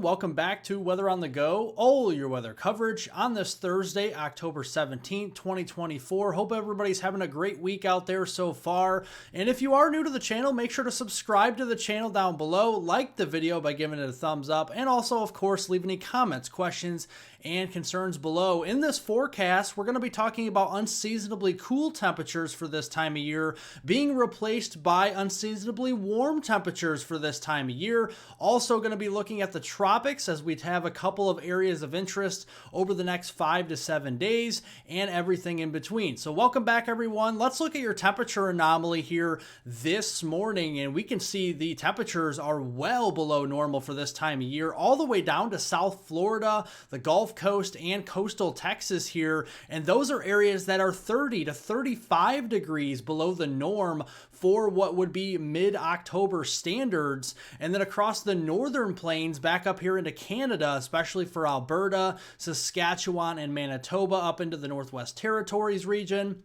Welcome back to Weather on the Go, all your weather coverage on this Thursday, October 17th, 2024. Hope everybody's having a great week out there so far. And if you are new to the channel, make sure to subscribe to the channel down below, like the video by giving it a thumbs up, and also, of course, leave any comments, questions, and concerns below. In this forecast, we're going to be talking about unseasonably cool temperatures for this time of year being replaced by unseasonably warm temperatures for this time of year. Also going to be looking at the tropics as we have a couple of areas of interest over the next 5 to 7 days and everything in between. So welcome back, everyone. Let's look at your temperature anomaly here this morning, and we can see the temperatures are well below normal for this time of year, all the way down to South Florida, the Gulf Coast, and coastal Texas here. And those are areas that are 30 to 35 degrees below the norm for what would be mid-October standards. And then across the northern plains back up here into Canada, especially for Alberta, Saskatchewan, and Manitoba, up into the Northwest Territories region,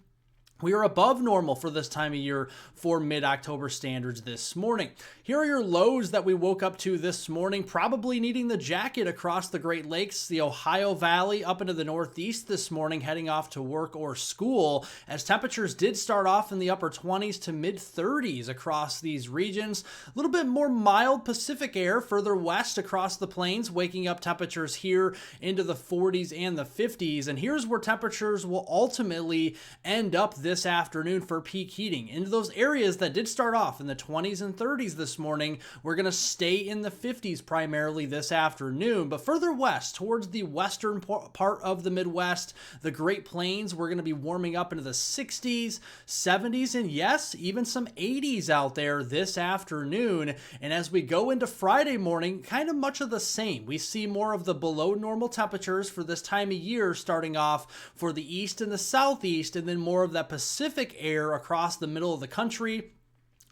we are above normal for this time of year for mid-October standards this morning. Here are your lows that we woke up to this morning, probably needing the jacket across the Great Lakes, the Ohio Valley, up into the Northeast this morning, heading off to work or school, as temperatures did start off in the upper 20s to mid-30s across these regions. A little bit more mild Pacific air further west across the plains, waking up temperatures here into the 40s and the 50s. And here's where temperatures will ultimately end up this afternoon for peak heating. Into those areas that did start off in the 20s and 30s this morning, we're going to stay in the 50s primarily this afternoon. But further west, towards the western part of the Midwest, the Great Plains, we're going to be warming up into the 60s, 70s, and yes, even some 80s out there this afternoon. And as we go into Friday morning, kind of much of the same. We see more of the below normal temperatures for this time of year starting off for the east and the southeast, and then more of that Pacific air across the middle of the country.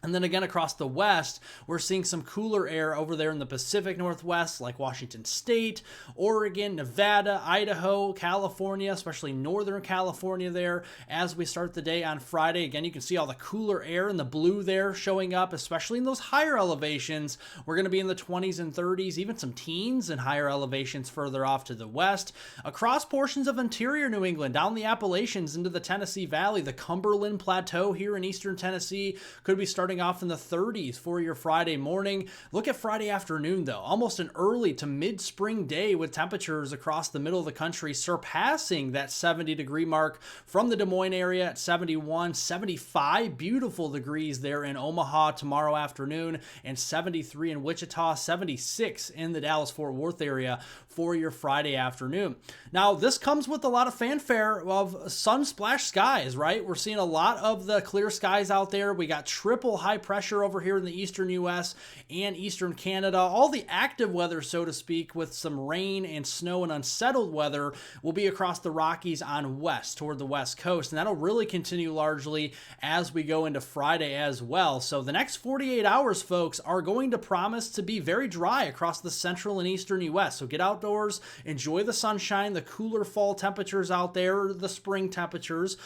And then again, across the west, we're seeing some cooler air over there in the Pacific Northwest, like Washington State, Oregon, Nevada, Idaho, California, especially Northern California there. As we start the day on Friday, again, you can see all the cooler air in the blue there showing up, especially in those higher elevations. We're going to be in the 20s and 30s, even some teens in higher elevations further off to the west. Across portions of interior New England, down the Appalachians into the Tennessee Valley, the Cumberland Plateau here in eastern Tennessee could be starting off in the 30s for your Friday morning. Look at Friday afternoon, though. Almost an early to mid-spring day with temperatures across the middle of the country surpassing that 70-degree mark from the Des Moines area at 71, 75 beautiful degrees there in Omaha tomorrow afternoon, and 73 in Wichita, 76 in the Dallas-Fort Worth area for your Friday afternoon. Now, this comes with a lot of fanfare of sun-splashed skies, right? We're seeing a lot of the clear skies out there. We got triple high pressure over here in the eastern U.S. and eastern Canada. All the active weather, so to speak, with some rain and snow and unsettled weather will be across the Rockies on west toward the west coast. And that'll really continue largely as we go into Friday as well. So the next 48 hours, folks, are going to promise to be very dry across the central and eastern U.S. So get outdoors, enjoy the sunshine, the cooler fall temperatures out there, the spring temperatures,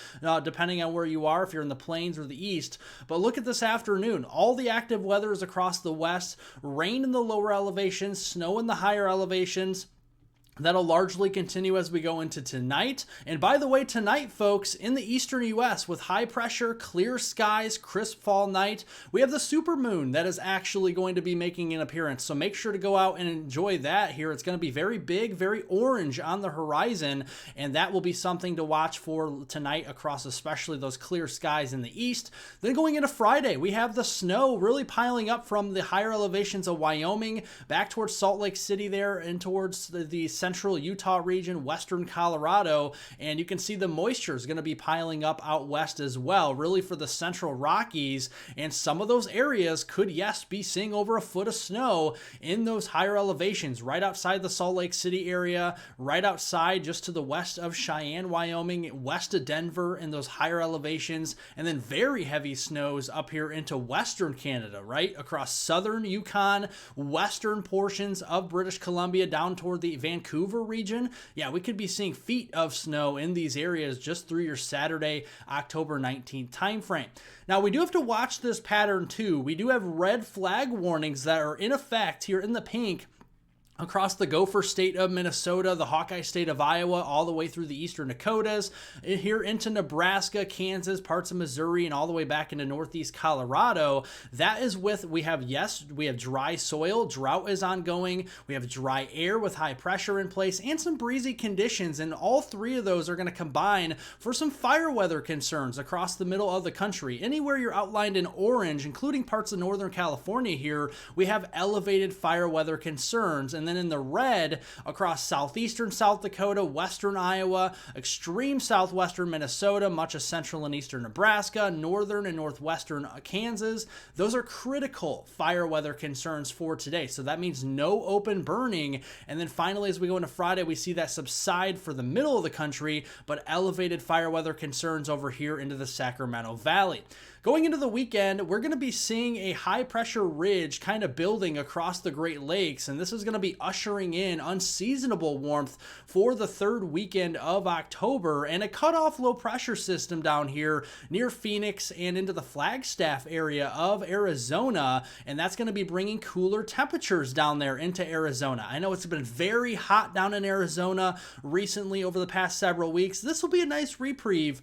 depending on where you are, if you're in the plains or the east. But look at this afternoon. All the active weather is across the west, rain in the lower elevations, snow in the higher elevations. That'll largely continue as we go into tonight. And by the way, tonight, folks, in the eastern U.S., with high pressure, clear skies, crisp fall night, we have the supermoon that is actually going to be making an appearance. So make sure to go out and enjoy that here. It's going to be very big, very orange on the horizon, and that will be something to watch for tonight across especially those clear skies in the east. Then going into Friday, we have the snow really piling up from the higher elevations of Wyoming back towards Salt Lake City there and towards the central Utah region, western Colorado, and you can see the moisture is going to be piling up out west as well, really for the central Rockies, and some of those areas could, yes, be seeing over a foot of snow in those higher elevations, right outside the Salt Lake City area, right outside just to the west of Cheyenne, Wyoming, west of Denver in those higher elevations, and then very heavy snows up here into western Canada, right across southern Yukon, western portions of British Columbia, down toward the Vancouver region. Yeah, we could be seeing feet of snow in these areas just through your Saturday, October 19th timeframe. Now, we do have to watch this pattern too. We do have red flag warnings that are in effect here in the pink across the Gopher State of Minnesota, the Hawkeye State of Iowa, all the way through the eastern Dakotas, here into Nebraska, Kansas, parts of Missouri, and all the way back into northeast Colorado. That is with, we have dry soil, drought is ongoing, we have dry air with high pressure in place, and some breezy conditions, and all three of those are going to combine for some fire weather concerns across the middle of the country. Anywhere you're outlined in orange, including parts of Northern California here, we have elevated fire weather concerns. And then in the red, across southeastern South Dakota, western Iowa, extreme southwestern Minnesota, much of central and eastern Nebraska, northern and northwestern Kansas, those are critical fire weather concerns for today. So that means no open burning. And then finally, as we go into Friday, we see that subside for the middle of the country, but elevated fire weather concerns over here into the Sacramento Valley. Going into the weekend, we're going to be seeing a high pressure ridge kind of building across the Great Lakes, and this is going to be ushering in unseasonable warmth for the third weekend of October, and a cutoff low pressure system down here near Phoenix and into the Flagstaff area of Arizona, and that's going to be bringing cooler temperatures down there into Arizona. I know it's been very hot down in Arizona recently over the past several weeks. This will be a nice reprieve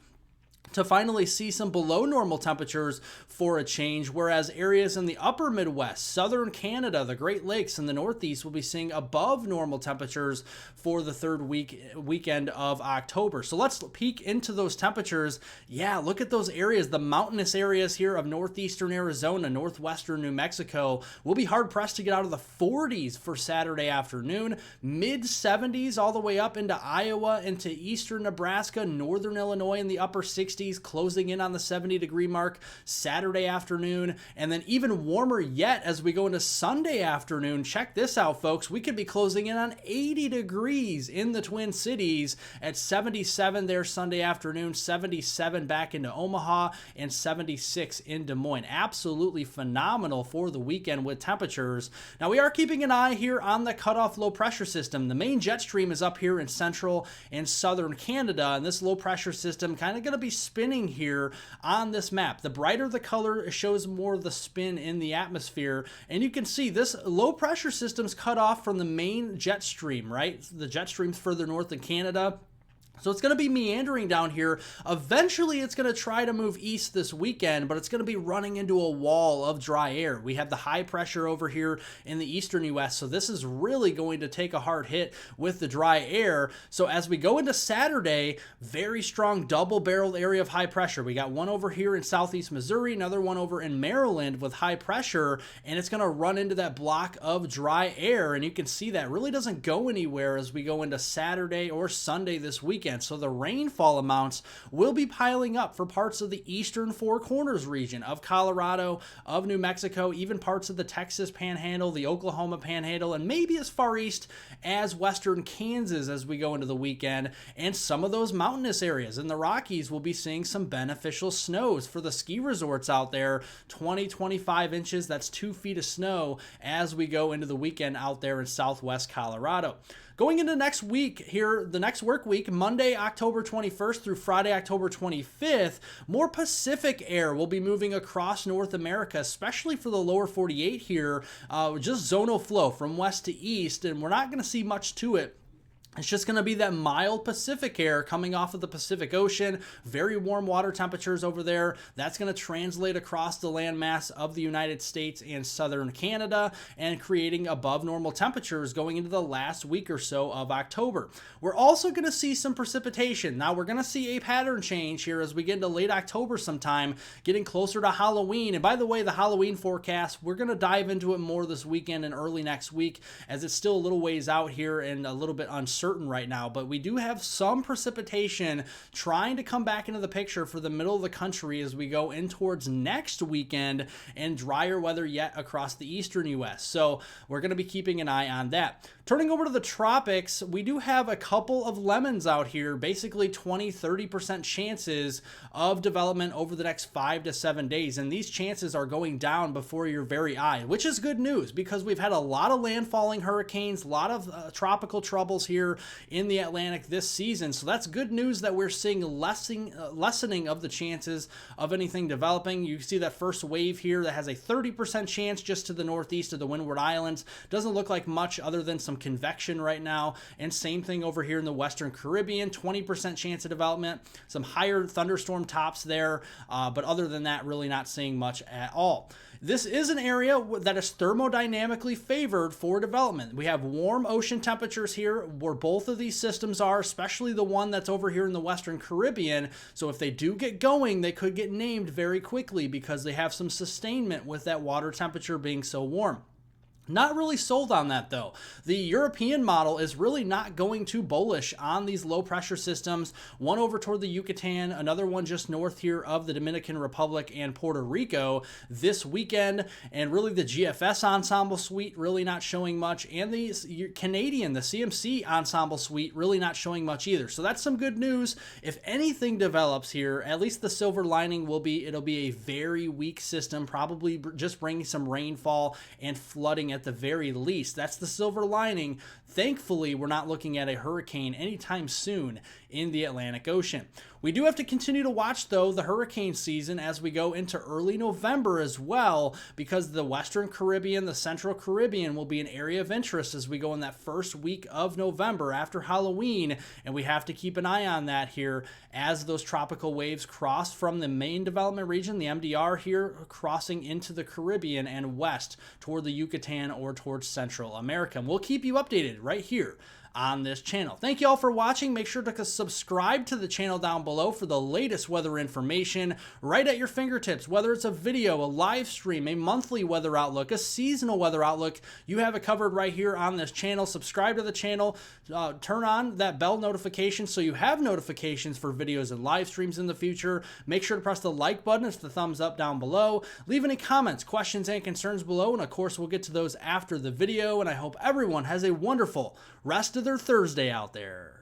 to finally see some below normal temperatures for a change, whereas areas in the upper Midwest, southern Canada, the Great Lakes, and the Northeast will be seeing above normal temperatures for the third weekend of October. So let's peek into those temperatures. Yeah, look at those areas, the mountainous areas here of northeastern Arizona, northwestern New Mexico. We'll be hard pressed to get out of the 40s for Saturday afternoon, mid 70s all the way up into Iowa, into eastern Nebraska, northern Illinois in the upper 60s, closing in on the 70-degree mark Saturday afternoon, and then even warmer yet as we go into Sunday afternoon. Check this out, folks. We could be closing in on 80 degrees in the Twin Cities at 77 there Sunday afternoon, 77 back into Omaha, and 76 in Des Moines. Absolutely phenomenal for the weekend with temperatures. Now, we are keeping an eye here on the cutoff low pressure system. The main jet stream is up here in central and southern Canada, and this low pressure system kind of going to be spinning here on this map. The brighter the color shows more of the spin in the atmosphere, and you can see this low pressure system's cut off from the main jet stream, right? The jet stream's further north in Canada. So it's going to be meandering down here. Eventually, it's going to try to move east this weekend, but it's going to be running into a wall of dry air. We have the high pressure over here in the eastern U.S., so this is really going to take a hard hit with the dry air. So as we go into Saturday, very strong double-barreled area of high pressure. We got one over here in southeast Missouri, another one over in Maryland with high pressure, and it's going to run into that block of dry air, and you can see that really doesn't go anywhere as we go into Saturday or Sunday this weekend. So the rainfall amounts will be piling up for parts of the eastern Four Corners region of Colorado, of New Mexico, even parts of the Texas Panhandle, the Oklahoma Panhandle, and maybe as far east as western Kansas as we go into the weekend. And some of those mountainous areas in the Rockies will be seeing some beneficial snows for the ski resorts out there. 20-25 inches, that's 2 feet of snow as we go into the weekend out there in southwest Colorado. Going into next week here, the next work week, Monday, October 21st through Friday, October 25th, more Pacific air will be moving across North America, especially for the lower 48 here, just zonal flow from west to east, and we're not going to see much to it. It's just going to be that mild Pacific air coming off of the Pacific Ocean, very warm water temperatures over there. That's going to translate across the landmass of the United States and southern Canada and creating above normal temperatures going into the last week or so of October. We're also going to see some precipitation. Now, we're going to see a pattern change here as we get into late October sometime, getting closer to Halloween. And by the way, the Halloween forecast, we're going to dive into it more this weekend and early next week as it's still a little ways out here and a little bit uncertain right now, but we do have some precipitation trying to come back into the picture for the middle of the country as we go in towards next weekend, and drier weather yet across the eastern U.S. So we're going to be keeping an eye on that. Turning over to the tropics, we do have a couple of lemons out here, basically 20-30% chances of development over the next 5 to 7 days, and these chances are going down before your very eye, which is good news because we've had a lot of landfalling hurricanes, a lot of tropical troubles here here in the Atlantic this season. So that's good news that we're seeing lessening of the chances of anything developing. You see that first wave here that has a 30% chance just to the northeast of the Windward Islands. Doesn't look like much other than some convection right now. And same thing over here in the Western Caribbean, 20% chance of development. Some higher thunderstorm tops there, but other than that, really not seeing much at all. This is an area that is thermodynamically favored for development. We have warm ocean temperatures here where both of these systems are, especially the one that's over here in the Western Caribbean. So if they do get going, they could get named very quickly because they have some sustainment with that water temperature being so warm. Not really sold on that though. The European model is really not going too bullish on these low pressure systems. One over toward the Yucatan, another one just north here of the Dominican Republic and Puerto Rico this weekend. And really the GFS ensemble suite really not showing much. And the Canadian, the CMC ensemble suite really not showing much either. So that's some good news. If anything develops here, at least the silver lining will be it'll be a very weak system, probably just bringing some rainfall and flooding at the very least. That's the silver lining. Thankfully, we're not looking at a hurricane anytime soon in the Atlantic Ocean. We do have to continue to watch, though, the hurricane season as we go into early November as well, because the Western Caribbean, the Central Caribbean will be an area of interest as we go in that first week of November after Halloween, and we have to keep an eye on that here as those tropical waves cross from the main development region, the MDR here, crossing into the Caribbean and west toward the Yucatan or towards Central America. And we'll keep you updated right here on this channel. Thank you all for watching. Make sure to subscribe to the channel down below for the latest weather information right at your fingertips. Whether it's a video, a live stream, a monthly weather outlook, a seasonal weather outlook, you have it covered right here on this channel. Subscribe to the channel, turn on that bell notification so you have notifications for videos and live streams in the future. Make sure to press the like button, it's the thumbs up down below. Leave any comments, questions, and concerns below, and of course we'll get to those after the video. And I hope everyone has a wonderful rest of their Thursday out there.